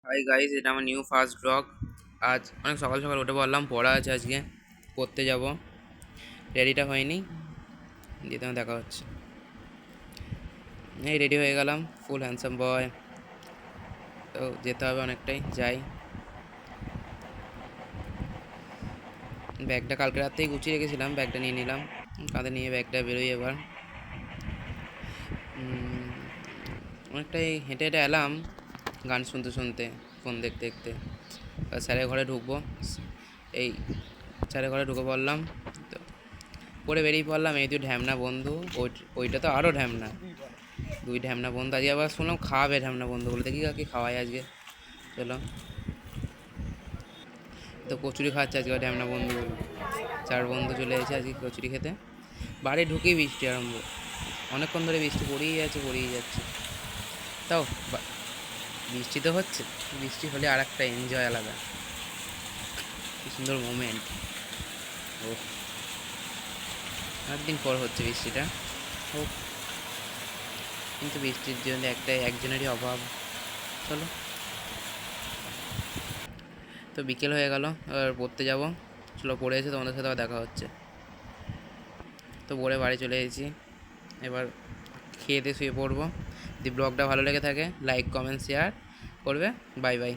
Hi guys, এটা আমার new first blog. আজ অনেক সকাল সকাল উঠে পড়লাম, পড়া আছে আজকে, পড়তে যাব। রেডিটা হয়নি, দিয়ে তোমার দেখা হচ্ছে। এই রেডি হয়ে গেলাম, ফুল হ্যান্ডসাম বয়। তো যেতে হবে অনেকটাই, যাই। ব্যাগটা কালকে রাতেই গুছিয়ে রেখেছিলাম, ব্যাগটা নিয়ে নিলাম, কাঁধে নিয়ে ব্যাগটা বেরোই এবার। অনেকটাই হেঁটে হেঁটে এলাম, গান শুনতে শুনতে, ফোন দেখতে দেখতে। স্যারের ঘরে ঢুকবো, এই স্যারের ঘরে ঢুকে পড়লাম। তো পরে বেরিয়ে পড়লাম, এই দুই ঢ্যামনা বন্ধু, ওইটা তো আরও ঢ্যামনা। দুই ঢ্যামনা বন্ধু আজকে আবার শুনলাম খাওয়াবে, ঢ্যামনা বন্ধু বলে, দেখি কাকে খাওয়াই আজকে। চলো, তো কচুরি খাওয়াচ্ছে আজকে ঢ্যামনা বন্ধুগুলো। চার বন্ধু চলে এসেছে আজকে কচুরি খেতে। বাড়ি ঢুকেই বৃষ্টি আরম্ভ, অনেকক্ষণ ধরে বৃষ্টি পড়েই যাচ্ছে পড়েই যাচ্ছে। তাও বৃষ্টি তো হচ্ছে, বৃষ্টি হলে আর একটা এনজয় আলাদা, কি সুন্দর মোমেন্ট। ও, অনেকদিন পর হচ্ছে বৃষ্টিটা। ও, কিন্তু বৃষ্টির জন্য একজনেরই অভাব। চলো, তো বিকেল হয়ে গেল, এবার পড়তে যাব। চলো, পড়ে এসে তোমাদের সাথে আবার দেখা হচ্ছে। তো পড়ে বাড়ি চলে এসেছি, এবার খেয়ে দিয়ে শুয়ে পড়বো। যদি ব্লগটা ভালো লেগে থাকে, লাইক কমেন্ট শেয়ার করবে। Bye bye.